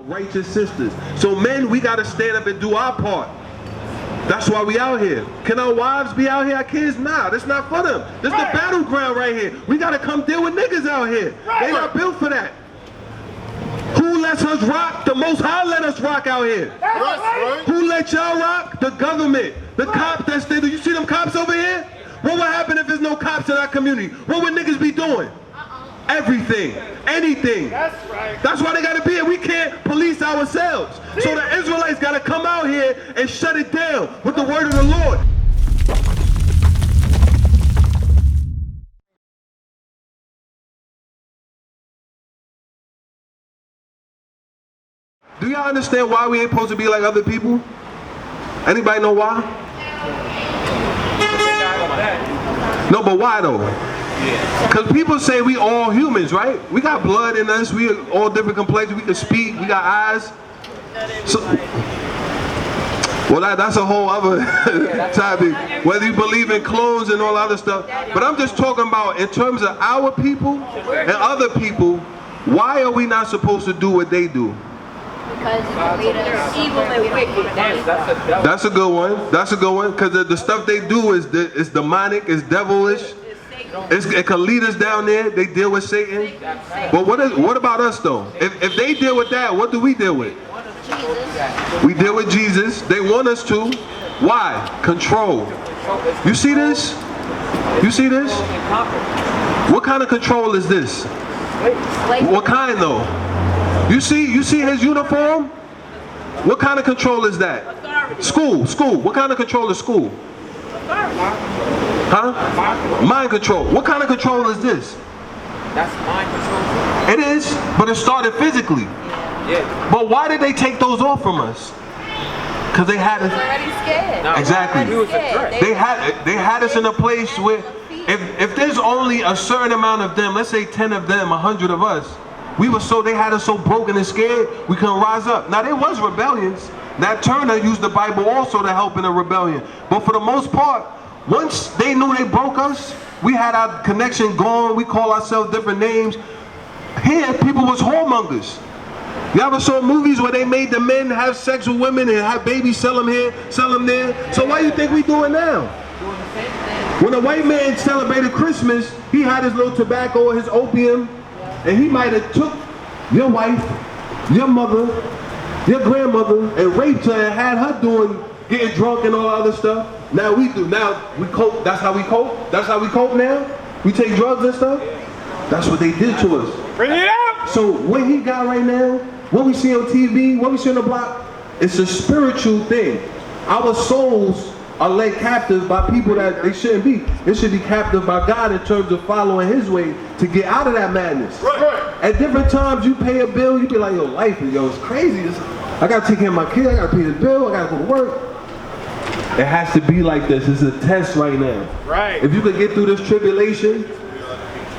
righteous sisters. So men, we got to stand up and do our part. That's why we out here. Can our wives be out here? Our kids? Nah, that's not for them. This is the battleground right here. We got to come deal with niggas out here. They not built for that. Who lets us rock? The Most High let us rock out here. Who let y'all rock? The government. The cops that stay there. You see them cops over here? What would happen if there's no cops in our community? What would niggas be doing? Everything. Anything. That's right. That's why they got to be here. We can't police ourselves. So the Israelites got to come out here and shut it down with the word of the Lord. Do y'all understand why we ain't supposed to be like other people? Anybody know why? No, but why though? Because people say we all humans, right? We got blood in us, we are all different complexions, we can speak, we got eyes. So, well, that's a whole other topic, whether you believe in clones and all other stuff. But I'm just talking about in terms of our people and other people, why are we not supposed to do what they do? Because they're evil and wicked. That's a good one. That's a good one. Because the stuff they do is demonic, it's devilish. It can lead us down there. They deal with Satan. But what about us though? If they deal with that, what do we deal with? Jesus. We deal with Jesus. They want us to. Why? Control. You see this? You see this? What kind of control is this? What kind though? You see his uniform? What kind of control is that? School. What kind of control is school? Huh? Mind control. What kind of control is this? That's mind control. It is, but it started physically. Yeah. But why did they take those off from us? Because they had us. Already scared. No, exactly. They had us in a place where if there's only a certain amount of them, let's say 10 of them, 100 of us, they had us so broken and scared, we couldn't rise up. Now there was rebellions. Nat Turner used the Bible also to help in a rebellion. But for the most part, once they knew they broke us, we had our connection gone, we call ourselves different names. Here, people was whoremongers. You ever saw movies where they made the men have sex with women and have babies, sell them here, sell them there? So why do you think we do it now? When a white man celebrated Christmas, he had his little tobacco or his opium, and he might have took your wife, your mother, your grandmother, and raped her and had her getting drunk and all that other stuff. Now we do. Now we cope. That's how we cope. That's how we cope now. We take drugs and stuff. That's what they did to us. Bring it out. So what he got right now, what we see on TV, what we see on the block, it's a spiritual thing. Our souls are led captive by people that they shouldn't be. They should be captive by God in terms of following his way to get out of that madness. Right. At different times you pay a bill, you be like, yo, life is crazy. I gotta take care of my kid, I gotta pay the bill, I gotta go to work. It has to be like this. It's a test right now. Right. If you could get through this tribulation,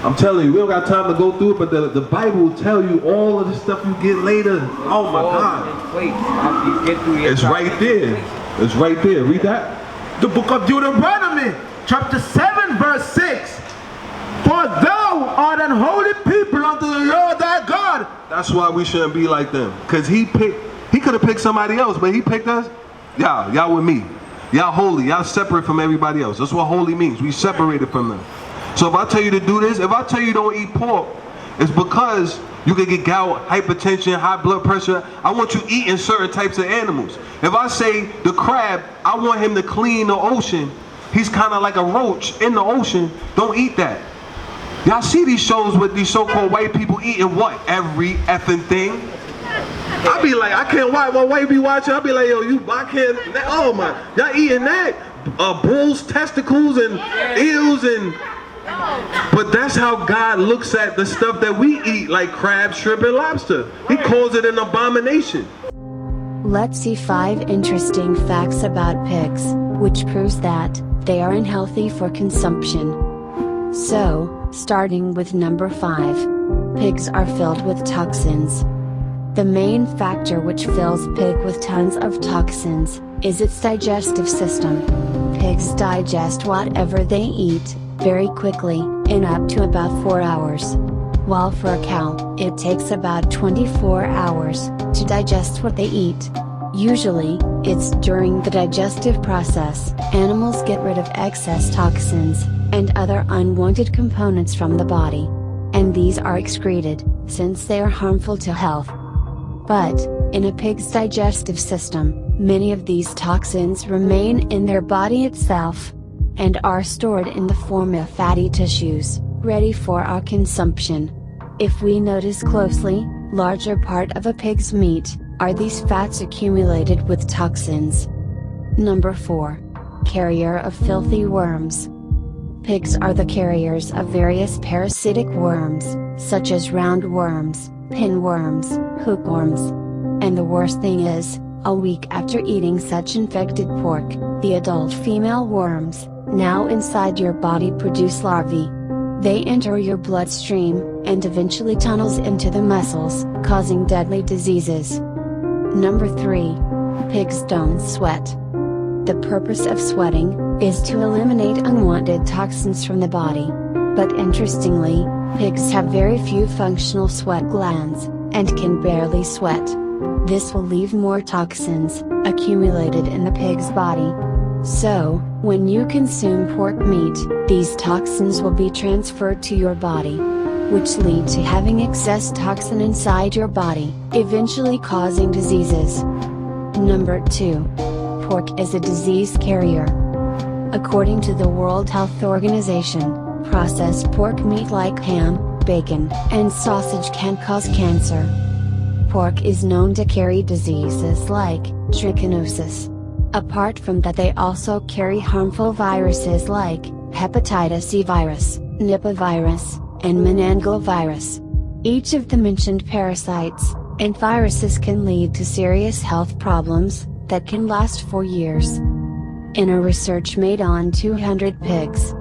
I'm telling you, we don't got time to go through it, but the Bible will tell you all of the stuff you get later. Oh my God. It's right there. It's right there. Read that. The book of Deuteronomy, chapter 7, verse 6. For thou art an holy people unto the Lord thy God. That's why we shouldn't be like them. Because he could have picked somebody else, but he picked us. Y'all with me. Y'all holy. Y'all separate from everybody else. That's what holy means. We separated from them. So if I tell you to do this, if I tell you don't eat pork, it's because you can get gout, hypertension, high blood pressure. I want you eating certain types of animals. If I say the crab, I want him to clean the ocean. He's kind of like a roach in the ocean. Don't eat that. Y'all see these shows with these so-called white people eating what? Every effing thing. I be like, I can't watch. While white be watching, I be like, yo, I can't. Oh my, y'all eating that? Bulls, testicles, and eels, and. But that's how God looks at the stuff that we eat, like crab, shrimp, and lobster. He calls it an abomination. Let's see 5 interesting facts about pigs, which proves that they are unhealthy for consumption. So, starting with number 5. Pigs are filled with toxins. The main factor which fills pig with tons of toxins is its digestive system. Pigs digest whatever they eat very quickly, in up to about 4 hours. while for a cow, it takes about 24 hours to digest what they eat. Usually, it's during the digestive process, animals get rid of excess toxins, and other unwanted components from the body. And these are excreted, since they are harmful to health. But, in a pig's digestive system, many of these toxins remain in their body itself, and are stored in the form of fatty tissues, ready for our consumption. If we notice closely, larger part of a pig's meat, are these fats accumulated with toxins. Number 4. Carrier of filthy worms. Pigs are the carriers of various parasitic worms, such as roundworms, pinworms, hookworms. And the worst thing is, a week after eating such infected pork, the adult female worms, now inside your body, produce larvae. They enter your bloodstream, and eventually tunnels into the muscles, causing deadly diseases. Number 3. Pigs don't sweat. The purpose of sweating is to eliminate unwanted toxins from the body. But interestingly, pigs have very few functional sweat glands, and can barely sweat. This will leave more toxins accumulated in the pig's body. So, when you consume pork meat, these toxins will be transferred to your body, which lead to having excess toxin inside your body, eventually causing diseases. Number 2. Pork is a disease carrier. According to the World Health Organization, processed pork meat like ham, bacon, and sausage can cause cancer. Pork is known to carry diseases like trichinosis. Apart from that, they also carry harmful viruses like hepatitis C virus, Nipah virus, and meningovirus. Each of the mentioned parasites and viruses can lead to serious health problems that can last for years. In a research made on 200 pigs,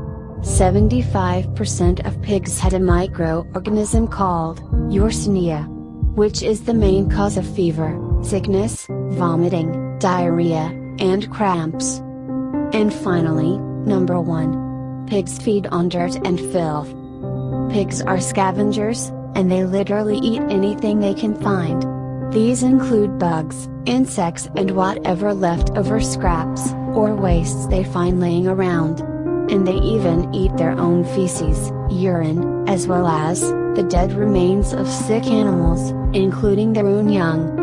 75% of pigs had a microorganism called Yersinia, which is the main cause of fever, sickness, vomiting, diarrhea, and cramps. And finally, number 1. Pigs feed on dirt and filth. Pigs are scavengers, and they literally eat anything they can find. These include bugs, insects, and whatever leftover scraps or wastes they find laying around. And they even eat their own feces, urine, as well as the dead remains of sick animals, including their own young.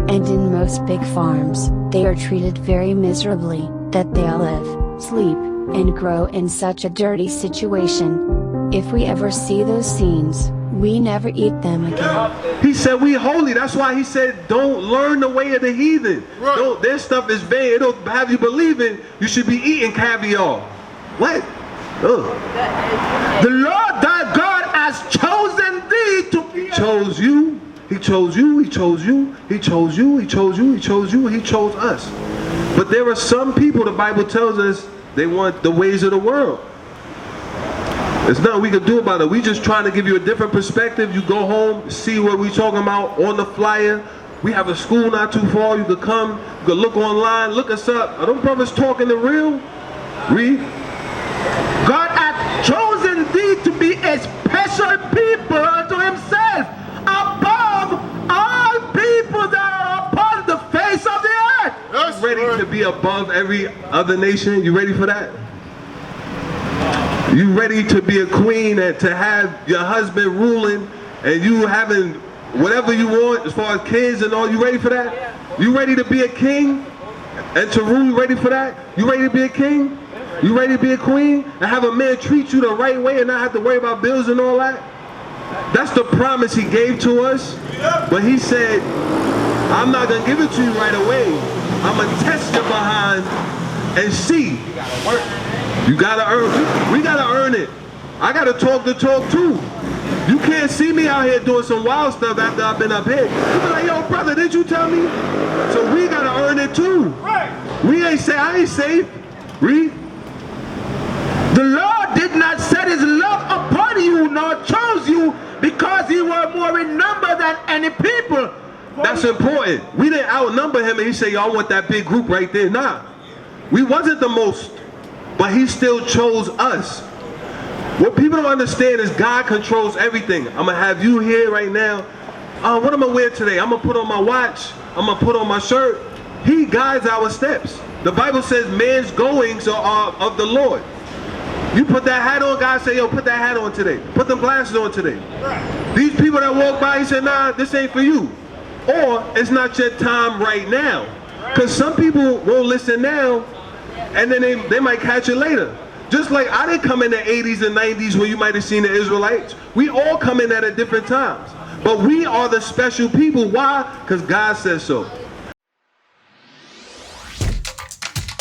And in most pig farms, they are treated very miserably, that they live, sleep, and grow in such a dirty situation. If we ever see those scenes, we never eat them again. He said we holy. That's why he said don't learn the way of the heathen. Right. Don't, their stuff is vain. It'll have you believing you should be eating caviar. What? Ugh. The Lord thy God has chosen thee to be. He chose you. He chose you. He chose you. He chose you. He chose you. He chose you. He chose us. But there are some people, the Bible tells us, they want the ways of the world. There's nothing we can do about it. We just trying to give you a different perspective. You go home, see what we talking about on the flyer. We have a school not too far. You could come, you could look online, look us up. Are them brothers talking the real? Read. God hath chosen thee to be a special people unto himself, above all people that are upon the face of the earth. Yes, ready to be above every other nation? You ready for that? You ready to be a queen and to have your husband ruling and you having whatever you want as far as kids and all? You ready for that? You ready to be a king and to rule? You ready for that? You ready to be a king? You ready to be a queen and have a man treat you the right way and not have to worry about bills and all that? That's the promise he gave to us. But he said, I'm not going to give it to you right away. I'm going to test your behind and see. You got to work. You gotta earn it. We gotta earn it. I gotta talk the talk too. You can't see me out here doing some wild stuff after I've been up here. You be like, yo, brother, did you tell me? So we gotta earn it too. Right. We ain't say I ain't safe. Read. The Lord did not set his love upon you, nor chose you, because you were more in number than any people. That's important. We didn't outnumber him and he said, y'all want that big group right there. Nah. We wasn't the most. But he still chose us. What people don't understand is God controls everything. I'm gonna have you here right now. What am I wear today? I'm gonna put on my watch. I'm gonna put on my shirt. He guides our steps. The Bible says man's goings are of the Lord. You put that hat on, God say, yo, put that hat on today. Put them glasses on today. Right. These people that walk by, he said, nah, this ain't for you. Or it's not your time right now. Because some people won't listen now, and then they might catch it later. Just like I didn't come in the 80s and 90s when you might have seen the Israelites. We all come in at different times. But we are the special people. Why? Because God says so.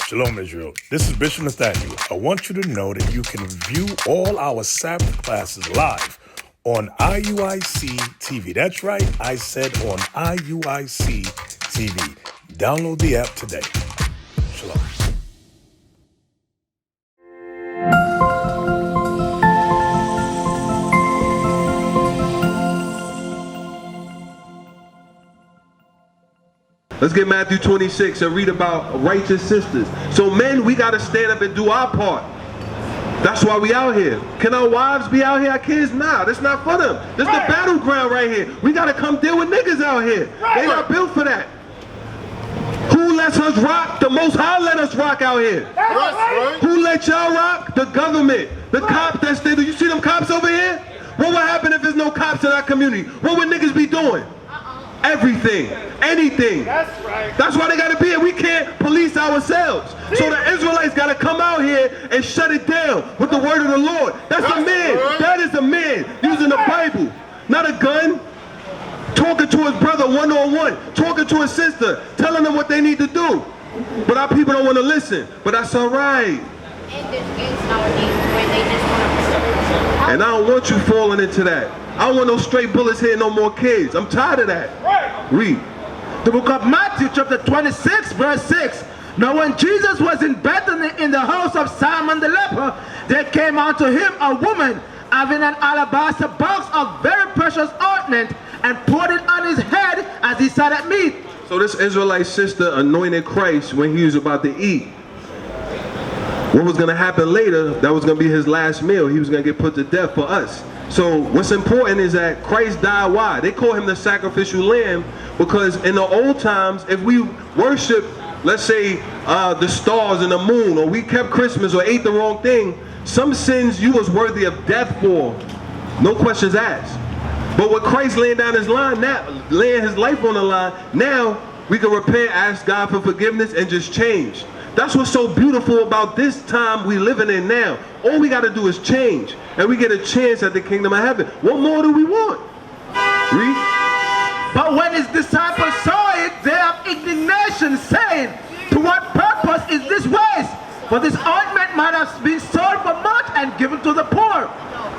Shalom, Israel. This is Bishop Nathaniel. I want you to know that you can view all our Sabbath classes live on IUIC TV. That's right, I said on IUIC TV. Download the app today. Shalom. Let's get Matthew 26 and read about righteous sisters. So men, we got to stand up and do our part. That's why we out here. Can our wives be out here? Our kids? Nah, that's not for them. This is the battleground right here. We got to come deal with niggas out here. They not built for that. Who lets us rock? The Most High let us rock out here. Who let y'all rock? The government. The cops that's there. Do you see them cops over here? What would happen if there's no cops in our community? What would niggas be doing? Everything, anything. That's right. That's why they gotta be here. We can't police ourselves. So the Israelites gotta come out here and shut it down with the word of the Lord. That's a man. That is a man using the Bible, not a gun. Talking to his brother one-on-one, talking to his sister, telling them what they need to do. But our people don't want to listen. But that's all right. And there's gangs nowadays where they just want to. And I don't want you falling into that. I don't want no straight bullets hitting no more kids. I'm tired of that. Right. Read. The book of Matthew chapter 26 verse 6. Now when Jesus was in Bethany in the house of Simon the leper, there came unto him a woman having an alabaster box of very precious ointment, and poured it on his head as he sat at meat. So this Israelite sister anointed Christ when he was about to eat. What was going to happen later, that was going to be his last meal. He was going to get put to death for us. So what's important is that Christ died. Why? They call him the sacrificial lamb because in the old times, if we worship, let's say, the stars and the moon, or we kept Christmas or ate the wrong thing, some sins you was worthy of death for. No questions asked. But with Christ laying down his line, now laying his life on the line, now we can repent, ask God for forgiveness, and just change. That's what's so beautiful about this time we living in now. All we got to do is change, and we get a chance at the kingdom of heaven. What more do we want? Read. But when his disciples saw it, they have indignation, saying, to what purpose is this waste? For this ointment might have been sold for much and given to the poor.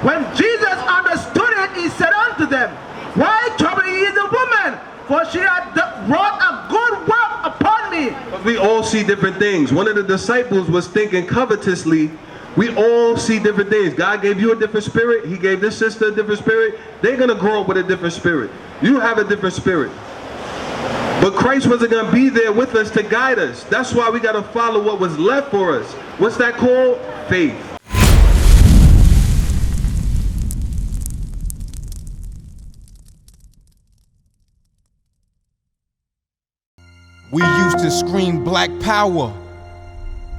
When Jesus understood it, he said unto them, why trouble ye the woman? For she hath wrought a good work upon me. But we all see different things. One of the disciples was thinking covetously. We all see different things. God gave you a different spirit. He gave this sister a different spirit. They're going to grow up with a different spirit. You have a different spirit. But Christ wasn't going to be there with us to guide us. That's why we got to follow what was left for us. What's that called? Faith. We used to scream black power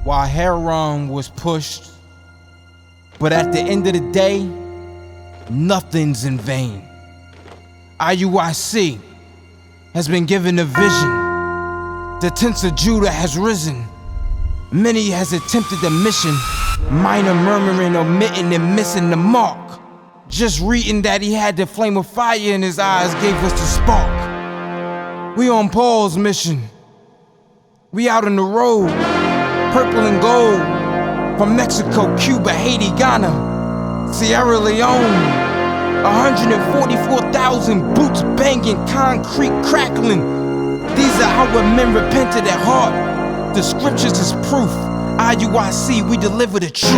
while heroin was pushed. But at the end of the day, nothing's in vain. IUIC has been given a vision. The tents of Judah has risen. Many has attempted the mission, minor murmuring, omitting, and missing the mark. Just reading that he had the flame of fire in his eyes gave us the spark. We on Paul's mission. We out on the road, purple and gold, from Mexico, Cuba, Haiti, Ghana, Sierra Leone. 144,000 boots banging, concrete crackling. These are our men repented at heart. The scriptures is proof. IUIC, we deliver the truth.